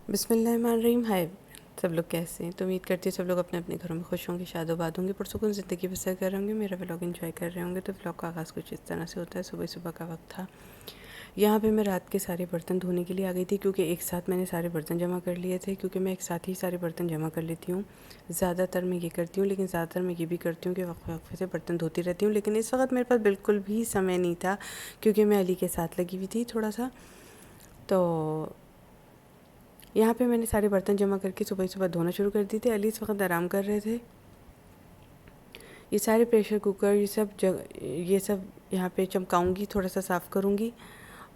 बिस्मिल्लाहिर्रहमानिर्रहीम। हाय सब लोग, कैसे हैं? तो उम्मीद करती हूँ सब लोग अपने अपने घरों में खुश होंगे, शादोबाद होंगे, पुरसुकून ज़िंदगी बसर कर रहे होंगे, मेरा व्लॉग एंजॉय कर रहे होंगे। तो व्लॉग का आगाज़ कुछ इस तरह से होता है। सुबह सुबह का वक्त था। यहाँ पे मैं रात के सारे बर्तन धोने के लिए आ गई थी, क्योंकि एक साथ मैंने सारे बर्तन जमा कर लिए थे। क्योंकि मैं एक साथ ही सारे बर्तन जमा कर लेती हूँ। ज़्यादातर मैं ये करती हूँ, लेकिन ज़्यादातर मैं ये भी करती हूँ कि वक्फे वक्फे से बर्तन धोती रहती हूँ। लेकिन इस वक्त मेरे पास बिल्कुल भी समय नहीं था, क्योंकि मैं अली के साथ लगी हुई थी थोड़ा सा। तो यहाँ पे मैंने सारे बर्तन जमा करके सुबह सुबह धोना शुरू कर दी थी। अली इस वक्त आराम कर रहे थे। ये सारे प्रेशर कुकर ये सब यहाँ पे चमकाऊँगी, थोड़ा सा साफ़ करूँगी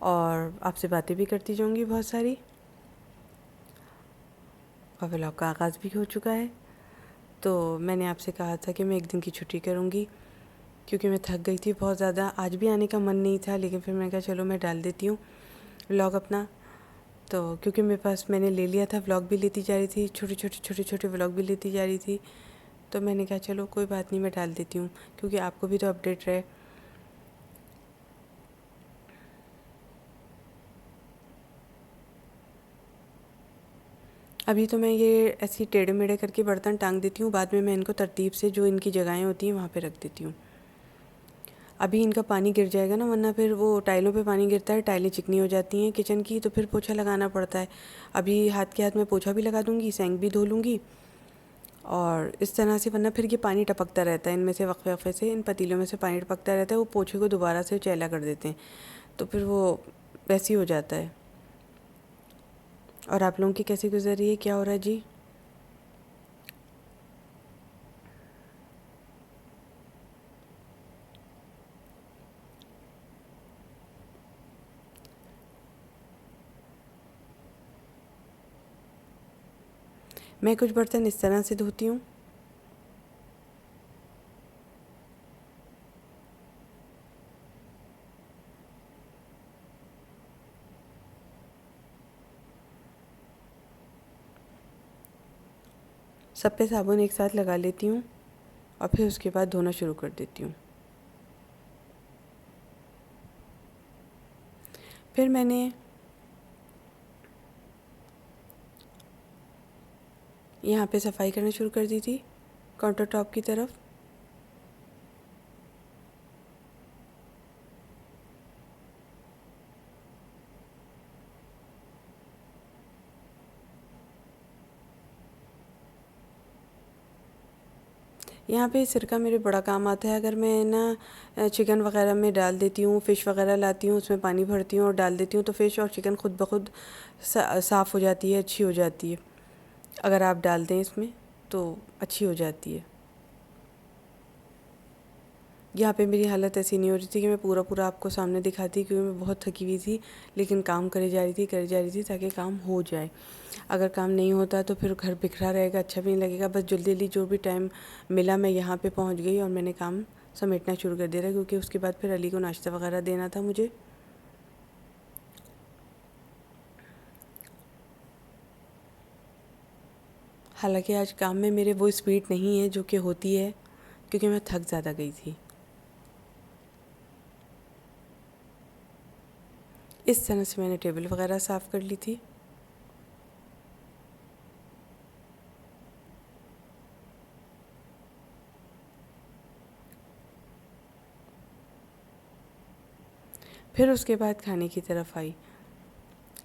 और आपसे बातें भी करती जाऊँगी बहुत सारी। और व्लॉग का आगाज़ भी हो चुका है। तो मैंने आपसे कहा था कि मैं एक दिन की छुट्टी करूँगी, क्योंकि मैं थक गई थी बहुत ज़्यादा। आज भी आने का मन नहीं था, लेकिन फिर मैंने कहा चलो मैं डाल देती हूँ व्लॉग अपना। तो क्योंकि मेरे पास मैंने ले लिया था, व्लॉग भी लेती जा रही थी, छोटे छोटे व्लॉग भी लेती जा रही थी। तो मैंने कहा चलो कोई बात नहीं, मैं डाल देती हूँ, क्योंकि आपको भी तो अपडेट रहे। अभी तो मैं ये ऐसी टेढ़े मेढ़े करके बर्तन टांग देती हूँ, बाद में मैं इनको तरतीब से जो इनकी जगहें होती हैं वहाँ पे रख देती हूँ। अभी इनका पानी गिर जाएगा ना, वरना फिर वो टाइलों पे पानी गिरता है, टाइलें चिकनी हो जाती हैं किचन की, तो फिर पोछा लगाना पड़ता है। अभी हाथ के हाथ में पोछा भी लगा दूँगी, सेंक भी धो लूँगी और इस तरह से, वरना फिर ये पानी टपकता रहता है इनमें से, वक्फे वक्फे से इन पतीलों में से पानी टपकता रहता है। वो पोछे को दोबारा से चैला कर देते हैं, तो फिर वो वैसे ही हो जाता है। और आप लोगों की कैसी गुजर रही है, क्या हो रहा है जी? मैं कुछ बर्तन इस तरह से धोती हूँ। सब पे साबुन एक साथ लगा लेती हूँ और फिर उसके बाद धोना शुरू कर देती हूँ। फिर मैंने यहाँ पे सफाई करना शुरू कर दी थी काउंटर टॉप की तरफ। यहाँ पे सिरका मेरे बड़ा काम आता है। अगर मैं ना चिकन वगैरह में डाल देती हूँ, फ़िश वगैरह लाती हूँ, उसमें पानी भरती हूँ और डाल देती हूँ, तो फ़िश और चिकन खुद ब खुद साफ़ हो जाती है, अच्छी हो जाती है। अगर आप डाल दें इसमें तो अच्छी हो जाती है। यहाँ पे मेरी हालत ऐसी नहीं हो रही थी कि मैं पूरा पूरा आपको सामने दिखाती, क्योंकि मैं बहुत थकी हुई थी, लेकिन काम करे जा रही थी ताकि काम हो जाए। अगर काम नहीं होता तो फिर घर बिखरा रहेगा, अच्छा भी नहीं लगेगा। बस जल्दी जल्दी जो भी टाइम मिला मैं यहाँ पे पहुँच गई और मैंने काम समेटना शुरू कर दिया था, क्योंकि उसके बाद फिर अली को नाश्ता वगैरह देना था मुझे। हालांकि आज काम में मेरे वो स्पीड नहीं है जो कि होती है, क्योंकि मैं थक ज़्यादा गई थी। इस तरह से मैंने टेबल वगैरह साफ़ कर ली थी। फिर उसके बाद खाने की तरफ आई।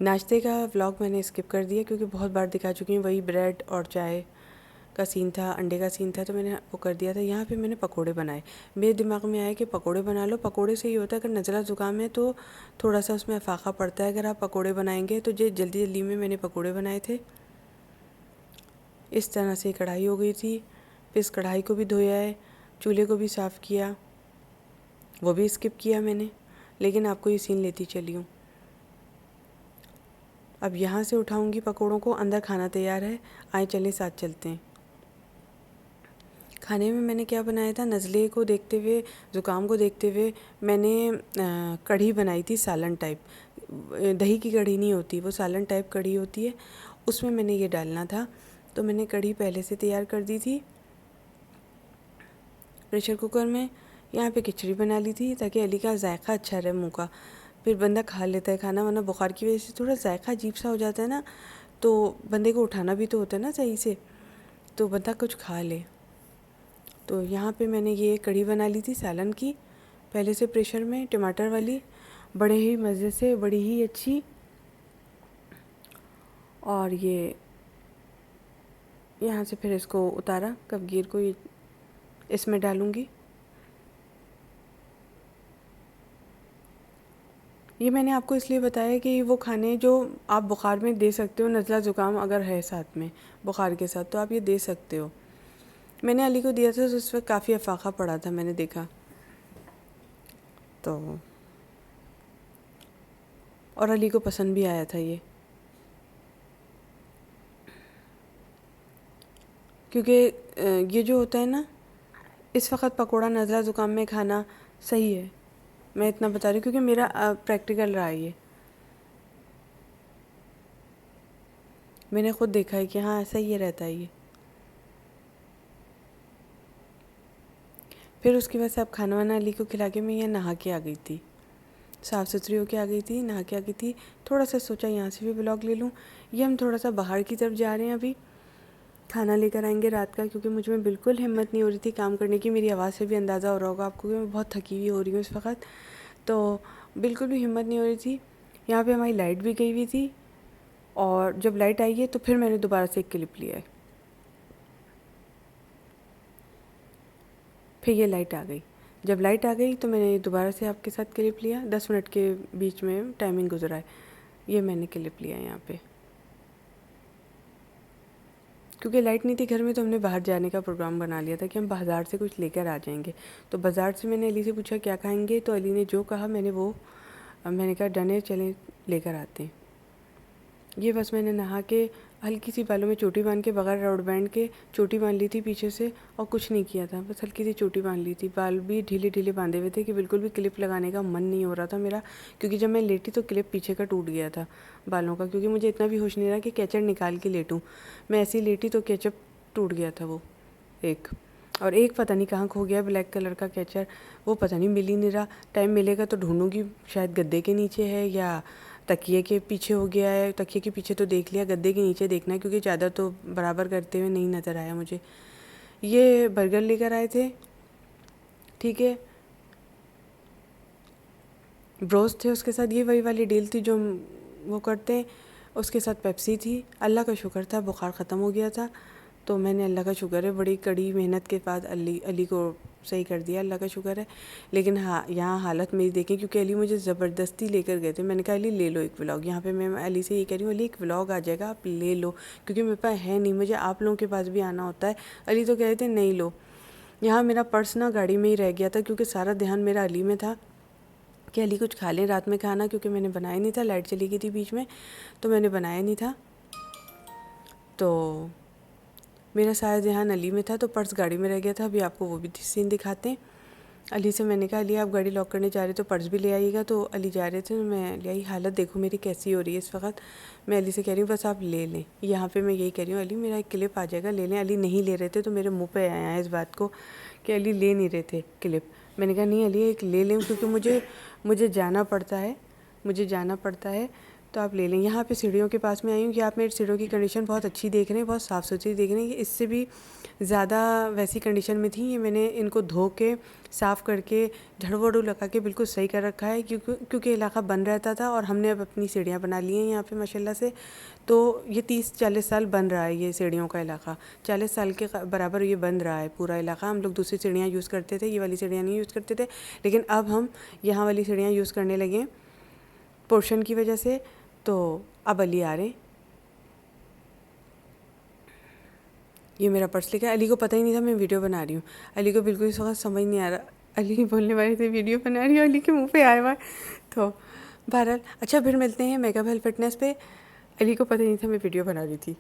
नाश्ते का व्लॉग मैंने स्किप कर दिया, क्योंकि बहुत बार दिखा चुकी हूँ, वही ब्रेड और चाय का सीन था, अंडे का सीन था, तो मैंने वो कर दिया था। यहाँ पे मैंने पकोड़े बनाए। मेरे दिमाग में आया कि पकोड़े बना लो। पकोड़े से ये होता है, अगर नज़ला ज़ुकाम है तो थोड़ा सा उसमें अफाका पड़ता है अगर आप पकोड़े बनाएंगे। तो ये जल्दी जल्दी में मैंने पकोड़े बनाए थे। इस तरह से कढ़ाई हो गई थी। फिर इस कढ़ाई को भी धोया है, चूल्हे को भी साफ़ किया, वो भी स्किप किया मैंने, लेकिन आपको ये सीन लेती चली हूँ। अब यहाँ से उठाऊँगी पकोड़ों को, अंदर खाना तैयार है, आए चलें साथ चलते हैं। खाने में मैंने क्या बनाया था, नज़ले को देखते हुए, ज़ुकाम को देखते हुए मैंने कढ़ी बनाई थी, सालन टाइप। दही की कढ़ी नहीं होती, वो सालन टाइप कढ़ी होती है, उसमें मैंने ये डालना था। तो मैंने कढ़ी पहले से तैयार कर दी थी प्रेशर कुकर में। यहाँ पे खिचड़ी बना ली थी ताकि अली का जायका अच्छा रहे मुँह का, फिर बंदा खा लेता है खाना, वरना बुखार की वजह से थोड़ा जायका अजीब सा हो जाता है ना, तो बंदे को उठाना भी तो होता है ना सही से, तो बंदा कुछ खा ले। तो यहाँ पे मैंने ये कढ़ी बना ली थी सालन की, पहले से प्रेशर में, टमाटर वाली, बड़े ही मज़े से, बड़ी ही अच्छी। और ये यहाँ से फिर इसको उतारा, कपगीर को ये इसमें डालूँगी। ये मैंने आपको इसलिए बताया कि वो खाने जो आप बुखार में दे सकते हो, नज़ला ज़ुकाम अगर है साथ में, बुखार के साथ, तो आप ये दे सकते हो। मैंने अली को दिया था तो उस वक्त काफ़ी अफाका पड़ा था, मैंने देखा तो, और अली को पसंद भी आया था ये, क्योंकि ये जो होता है ना, इस वक्त पकोड़ा नज़ला ज़ुकाम में खाना सही है। मैं इतना बता रही हूँ क्योंकि मेरा प्रैक्टिकल रहा है ये, मैंने ख़ुद देखा है कि हाँ ऐसा ही रहता है ये। फिर उसकी वजह से अब खाना वाना अली को खिला के मैं यहाँ नहा के आ गई थी, साफ़ सुथरी होके आ गई थी, नहा के आ गई थी। थोड़ा सा सोचा यहाँ से भी ब्लॉग ले लूँ। ये हम थोड़ा सा बाहर की तरफ जा रहे हैं, अभी खाना लेकर आएंगे रात का, क्योंकि मुझ में बिल्कुल हिम्मत नहीं हो रही थी काम करने की। मेरी आवाज़ से भी अंदाज़ा हो रहा होगा आपको कि मैं बहुत थकी हुई हो रही हूँ इस वक्त, तो बिल्कुल भी हिम्मत नहीं हो रही थी। यहाँ पे हमारी लाइट भी गई हुई थी, और जब लाइट आई है तो फिर मैंने दोबारा से एक क्लिप लिया है। फिर ये लाइट आ गई, जब लाइट आ गई तो मैंने दोबारा से आपके साथ क्लिप लिया। 10 मिनट के बीच में टाइमिंग गुजरा है, ये मैंने क्लिप लिया यहाँ पे। क्योंकि लाइट नहीं थी घर में, तो हमने बाहर जाने का प्रोग्राम बना लिया था कि हम बाज़ार से कुछ लेकर आ जाएंगे। तो बाज़ार से मैंने अली से पूछा क्या खाएंगे, तो अली ने जो कहा मैंने कहा डन है, चलें लेकर आते हैं। ये बस मैंने नहा के हल्की सी बालों में चोटी बांध के, बगैर रबड़ बैंड के चोटी बांध ली थी पीछे से, और कुछ नहीं किया था, बस हल्की सी चोटी बांध ली थी। बाल भी ढीले ढीले बांधे हुए थे कि बिल्कुल भी क्लिप लगाने का मन नहीं हो रहा था मेरा, क्योंकि जब मैं लेटी तो क्लिप पीछे का टूट गया था बालों का, क्योंकि मुझे इतना भी होश नहीं रहा कि कैचर निकाल के लेटूँ। मैं ऐसी लेटी तो कैचअप टूट गया था वो एक, और एक पता नहीं कहाँ खो गया ब्लैक कलर का कैचर, वो पता नहीं मिल ही नहीं रहा। टाइम मिलेगा तो ढूंढूंगी, शायद गद्दे के नीचे है या तकिए के पीछे हो गया है। तकिए के पीछे तो देख लिया, गद्दे के नीचे देखना है, क्योंकि चादर तो बराबर करते हुए नहीं नज़र आया मुझे। ये बर्गर लेकर आए थे, ठीक है, ब्रोस्ट थे, उसके साथ ये वही वाली डील थी जो वो करते हैं, उसके साथ पेप्सी थी। अल्लाह का शुक्र था बुखार ख़त्म हो गया था, तो मैंने, अल्लाह का शुक्र है, बड़ी कड़ी मेहनत के बाद अली को सही कर दिया, अल्लाह का शुक्र है। लेकिन हाँ, यहाँ हालत मेरी देखें, क्योंकि अली मुझे ज़बरदस्ती लेकर गए थे। मैंने कहा अली ले लो एक व्लॉग, यहाँ पे मैं अली से ये कह रही हूँ, अली एक व्लॉग आ जाएगा, आप ले लो, क्योंकि मेरे पास है नहीं, मुझे आप लोगों के पास भी आना होता है। अली तो कह रहे थे नहीं लो। यहाँ मेरा पर्स ना गाड़ी में ही रह गया था, क्योंकि सारा ध्यान मेरा अली में था कि अली कुछ खा लें रात में खाना, क्योंकि मैंने बनाया नहीं था, लाइट चली गई थी बीच में, तो मैंने बनाया नहीं था, तो मेरा सारा ध्यान अली में था, तो पर्स गाड़ी में रह गया था। अभी आपको वो भी सीन दिखाते हैं। अली से मैंने कहा अली आप गाड़ी लॉक करने जा रहे तो पर्स भी ले आइएगा, तो अली जा रहे थे, मैं ले आई। हालत देखो मेरी कैसी हो रही है इस वक्त। मैं अली से कह रही हूँ बस आप ले लें, यहाँ पे मैं यही कह रही हूँ, अली मेरा एक क्लिप आ जाएगा, ले लें। अली नहीं ले रहे थे, तो मेरे मुँह पे आया है इस बात को कि अली ले नहीं रहे थे क्लिप। मैंने कहा नहीं अली एक ले लें, क्योंकि मुझे जाना पड़ता है, तो आप ले लें। यहाँ पे सीढ़ियों के पास में आई हूँ कि आप मेरी सीढ़ियों की कंडीशन बहुत अच्छी देख रहे हैं, बहुत साफ़ सुथरी देख रहे हैं, इससे भी ज़्यादा वैसी कंडीशन में थी। ये मैंने इनको धो के, साफ़ करके, झाड़ू वाड़ू लगा के बिल्कुल सही कर रखा है, क्योंकि इलाका बंद रहता था, और हमने अब अपनी सीढ़ियाँ बना ली हैं यहाँ पे माशाल्लाह से। तो ये 30-40 साल बन रहा है ये सीढ़ियों का इलाका, 40 साल के बराबर ये बन रहा है पूरा इलाका। हम लोग दूसरी सीढ़ियाँ यूज़ करते थे, ये वाली सीढ़ियाँ नहीं यूज़ करते थे, लेकिन अब हम यहाँ वाली सीढ़ियाँ यूज़ करने लगे हैं पोर्शन की वजह से। तो अब अली आ रहे हैं, ये मेरा पर्स लेकर। अली को पता ही नहीं था मैं वीडियो बना रही हूँ, अली को बिल्कुल इस वक्त समझ नहीं आ रहा, अली बोलने वाले थे वीडियो बना रही हूँ, अली के मुंह पे आया हुआ है। तो बहरहाल अच्छा, फिर मिलते हैं मेकअप हेल्थ फिटनेस पे। अली को पता ही नहीं था मैं वीडियो बना रही थी।